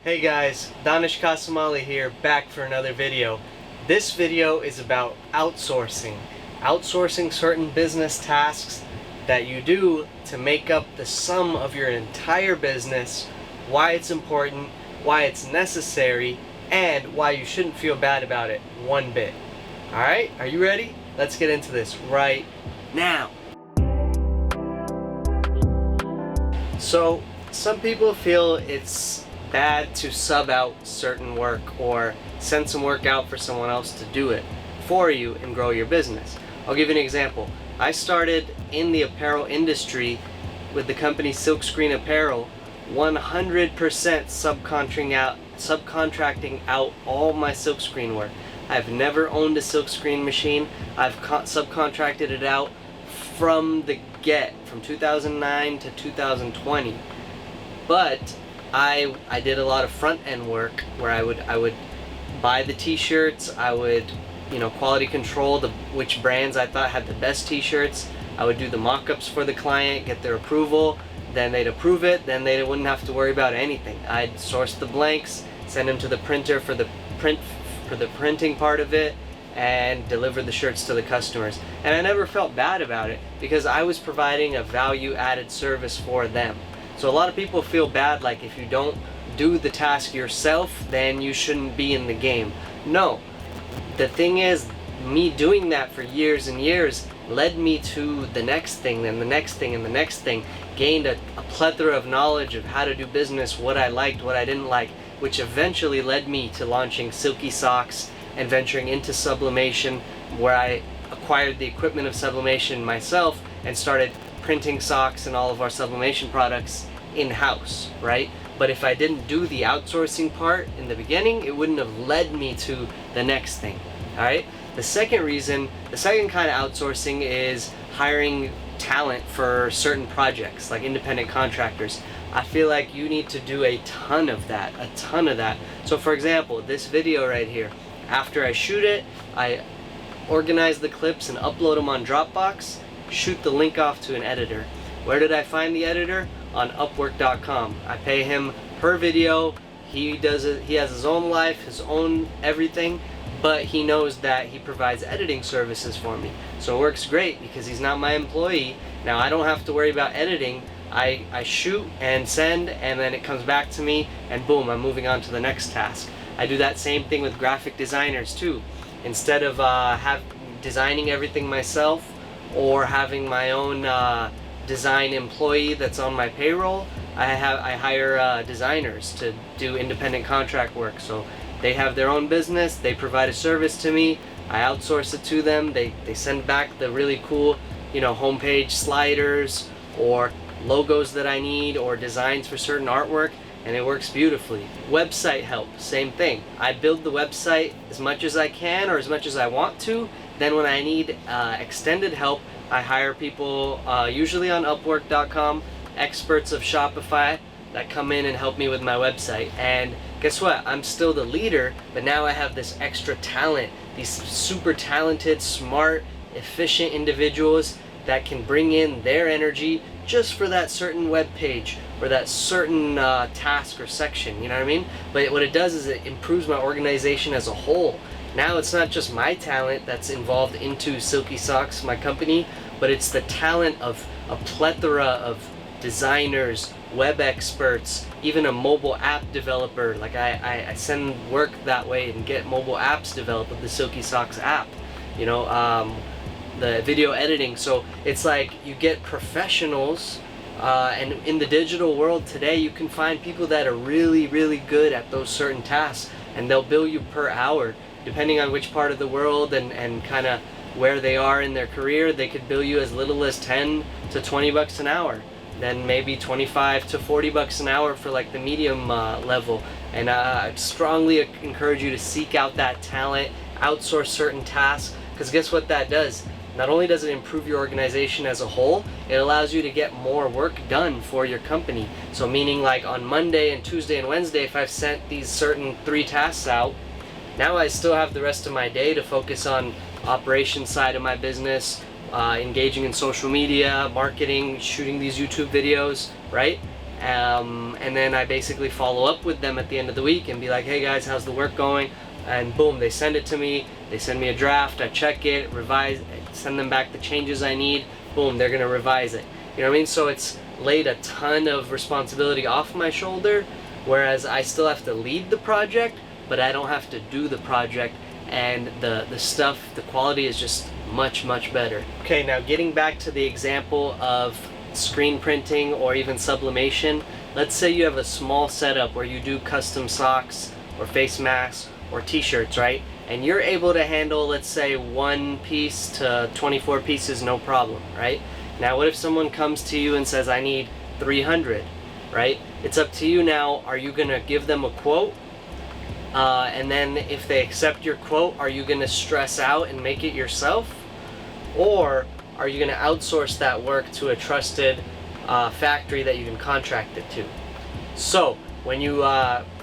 Hey guys, Dannesh Kassamali here, back for another video. This video is about outsourcing. Outsourcing certain business tasks that you do to make up the sum of your entire business, why it's important, why it's necessary, and why you shouldn't feel bad about it one bit. Alright, are you ready? Let's get into this right now. So, some people feel it's bad to sub out certain work or send some work out for someone else to do it for you and grow your business. I'll give you an example. I started in the apparel industry with the company Silky Apparel, 100% subcontracting out all my silkscreen work. I've never owned a silkscreen machine. I've subcontracted it out from the get, from 2009 to 2020. But I did a lot of front end work where I would buy the t-shirts, I would quality control which brands I thought had the best t-shirts. I would do the mock-ups for the client, get their approval, then they'd approve it, then they wouldn't have to worry about anything. I'd source the blanks, send them to the printer for the printing part of it, and deliver the shirts to the customers. And I never felt bad about it because I was providing a value-added service for them. So a lot of people feel bad, like if you don't do the task yourself, then you shouldn't be in the game. No. The thing is, me doing that for years and years led me to the next thing, then the next thing, and the next thing. Gained a plethora of knowledge of how to do business, what I liked, what I didn't like, which eventually led me to launching Silky socks and venturing into sublimation, where I acquired the equipment of sublimation myself and started printing socks and all of our sublimation products in-house, right? But if I didn't do the outsourcing part in the beginning, it wouldn't have led me to the next thing. All right? The second kind of outsourcing is hiring talent for certain projects, like independent contractors. I feel like you need to do a ton of that. So for example, this video right here, after I shoot it, I organize the clips and upload them on Dropbox, shoot the link off to an editor. Where did I find the editor? On Upwork.com. I pay him per video. He does it. He has his own life, his own everything, but he knows that he provides editing services for me. So it works great because he's not my employee. Now I don't have to worry about editing. I shoot and send, and then it comes back to me, and boom, I'm moving on to the next task. I do that same thing with graphic designers too. Instead of designing everything myself or having my own design employee that's on my payroll, I hire designers to do independent contract work. So they have their own business, they provide a service to me, I outsource it to them, they send back the really cool homepage sliders or logos that I need or designs for certain artwork, and it works beautifully. Website help, same thing. I build the website as much as I can or as much as I want to. Then when I need extended help, I hire people, usually on Upwork.com, experts of Shopify that come in and help me with my website. And guess what? I'm still the leader, but now I have this extra talent, these super talented, smart, efficient individuals that can bring in their energy just for that certain web page or that certain task or section, you know what I mean? But what it does is it improves my organization as a whole. Now it's not just my talent that's involved into Silky Socks, my company, but it's the talent of a plethora of designers, web experts, even a mobile app developer. Like I send work that way and get mobile apps developed with the Silky Socks app, the video editing. So it's like you get professionals, and in the digital world today, you can find people that are really, really good at those certain tasks, and they'll bill you per hour. Depending on which part of the world and kind of where they are in their career, they could bill you as little as 10 to 20 bucks an hour. Then maybe 25 to 40 bucks an hour for like the medium level. And I strongly encourage you to seek out that talent, outsource certain tasks, because guess what that does? Not only does it improve your organization as a whole, it allows you to get more work done for your company. So meaning like on Monday and Tuesday and Wednesday, if I've sent these certain 3 tasks out, now I still have the rest of my day to focus on operations side of my business, engaging in social media, marketing, shooting these YouTube videos, right? and then I basically follow up with them at the end of the week and be like, hey guys, how's the work going? And boom, they send it to me. They send me a draft. I check it, revise, send them back the changes I need. Boom, they're gonna revise it. You know what I mean? So it's laid a ton of responsibility off my shoulder, whereas I still have to lead the project, but I don't have to do the project, and the stuff, the quality is just much better. Okay, now getting back to the example of screen printing or even sublimation. Let's say you have a small setup where you do custom socks or face masks or t-shirts, right? And you're able to handle, let's say, 1 piece to 24 pieces, no problem, right? Now what if someone comes to you and says, I need 300, right? It's up to you now. Are you gonna give them a quote? And then if they accept your quote, are you gonna stress out and make it yourself? Or are you gonna outsource that work to a trusted factory that you can contract it to? So when you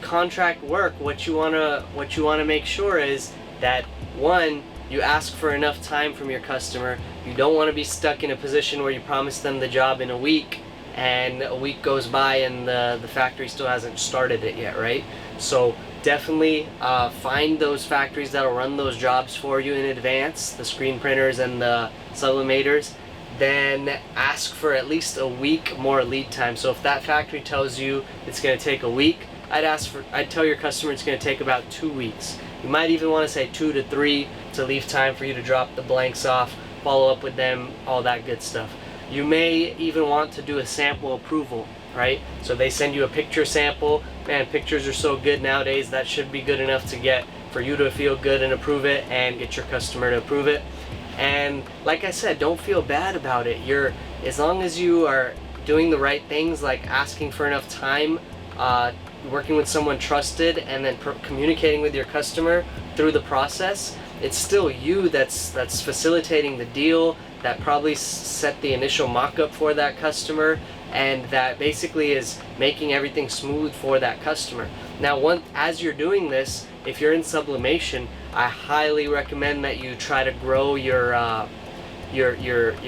contract work, what you wanna make sure is that, one, you ask for enough time from your customer. You don't want to be stuck in a position where you promise them the job in a week and a week goes by and the factory still hasn't started it yet, right? So definitely find those factories that'll run those jobs for you in advance, the screen printers and the sublimators. Then ask for at least a week more lead time. So if that factory tells you it's going to take a week, I'd tell your customer it's going to take about 2 weeks. You might even want to say 2 to 3 to leave time for you to drop the blanks off, follow up with them, all that good stuff. You may even want to do a sample approval, right? So they send you a picture sample. Man, pictures are so good nowadays, that should be good enough to get for you to feel good and approve it and get your customer to approve it. And like I said, don't feel bad about it. As long as you are doing the right things, like asking for enough time, working with someone trusted, and then communicating with your customer through the process, it's still you that's facilitating the deal, that probably set the initial mock-up for that customer, and that basically is making everything smooth for that customer. Now, as you're doing this, if you're in sublimation, I highly recommend that you try to grow your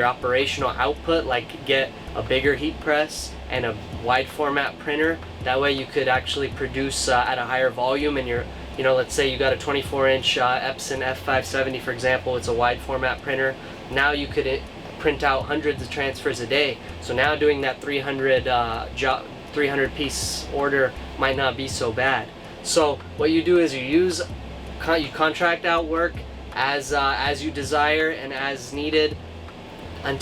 operational output, like get a bigger heat press and a wide format printer. That way you could actually produce at a higher volume, and let's say you got a 24-inch Epson F570, for example. It's a wide format printer. Now you could print out hundreds of transfers a day. So now doing that 300 piece order might not be so bad. So what you do is you contract out work as you desire and as needed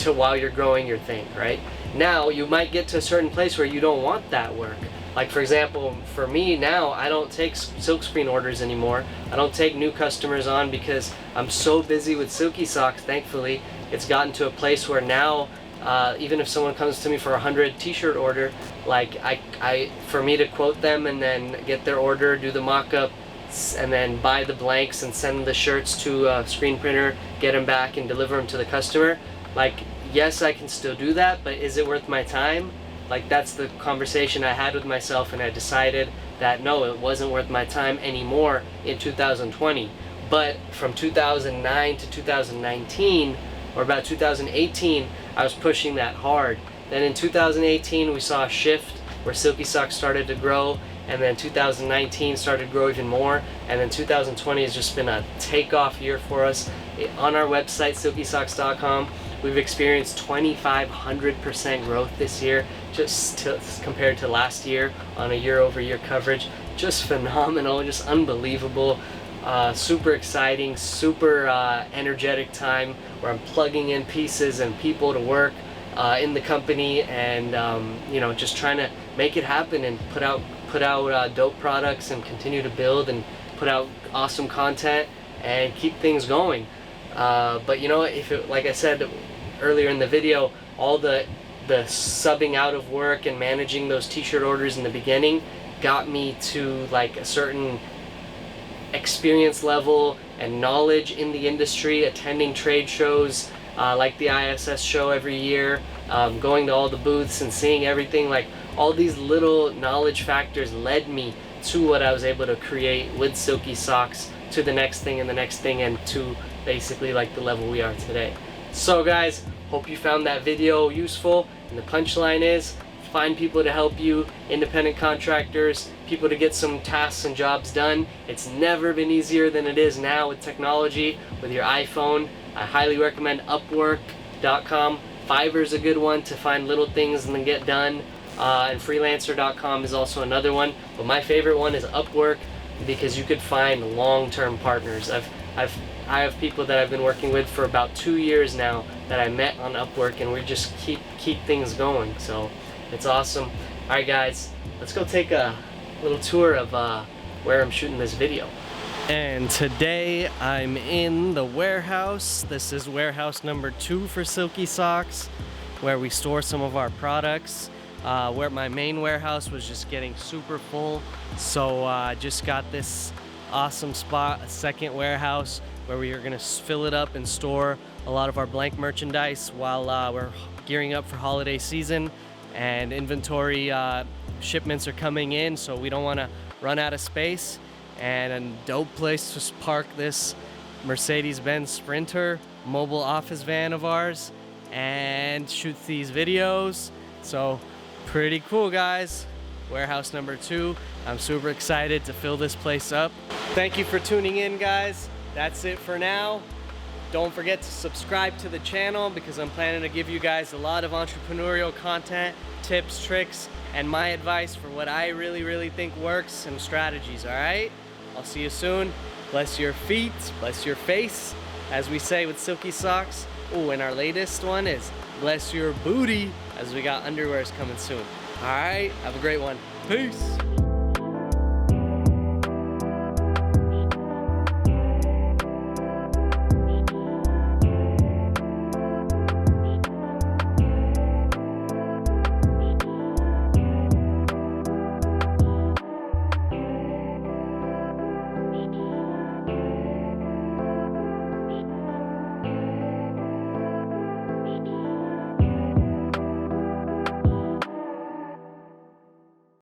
while you're growing your thing, right? Now you might get to a certain place where you don't want that work. Like, for example, for me now, I don't take silkscreen orders anymore. I don't take new customers on because I'm so busy with Silky socks. Thankfully, it's gotten to a place where now, even if someone comes to me for a 100 t-shirt order, like for me to quote them and then get their order, do the mock-up, and then buy the blanks and send the shirts to a screen printer, get them back and deliver them to the customer. Like, yes, I can still do that, but is it worth my time? Like, that's the conversation I had with myself, and I decided that no, it wasn't worth my time anymore in 2020. But from 2009 to 2019, or about 2018, I was pushing that hard. Then in 2018, we saw a shift where Silky socks started to grow, and then 2019 started to grow even more, and then 2020 has just been a takeoff year for us. On our website, silkysocks.com, we've experienced 2,500% growth this year, just compared to last year on a year-over-year coverage. Just phenomenal, just unbelievable, super exciting, super energetic time where I'm plugging in pieces and people to work in the company, and just trying to make it happen and put out dope products and continue to build and put out awesome content and keep things going. But like I said earlier in the video, all the subbing out of work and managing those t-shirt orders in the beginning got me to like a certain experience level and knowledge in the industry, attending trade shows like the ISS show every year, going to all the booths and seeing everything. Like, all these little knowledge factors led me to what I was able to create with Silky socks, to the next thing and the next thing, and to basically like the level we are today. So guys, hope you found that video useful, and the punchline is, find people to help you, independent contractors, people to get some tasks and jobs done. It's never been easier than it is now with technology, with your iPhone. I highly recommend Upwork.com. Fiverr's a good one to find little things and then get done. And freelancer.com is also another one. But my favorite one is Upwork, because you could find long-term partners. I have people that I've been working with for about 2 years now that I met on Upwork, and we just keep things going. So it's awesome. All right, guys, let's go take a little tour of where I'm shooting this video. And today I'm in the warehouse. This is warehouse number 2 for Silky Socks, where we store some of our products. Where my main warehouse was just getting super full, so I just got this awesome spot, a second warehouse, where we are going to fill it up and store a lot of our blank merchandise while we're gearing up for holiday season, and inventory shipments are coming in, so we don't want to run out of space. And a dope place to park this Mercedes-Benz Sprinter mobile office van of ours and shoot these videos. So pretty cool, guys. Warehouse number 2. I'm super excited to fill this place up. Thank you for tuning in, guys. That's it for now. Don't forget to subscribe to the channel, because I'm planning to give you guys a lot of entrepreneurial content, tips, tricks, and my advice for what I really think works, and strategies. All right, I'll see you soon. Bless your feet, bless your face, as we say with Silky Socks. Oh, and our latest one is bless your booty, as we got underwears coming soon. All right, have a great one. Peace.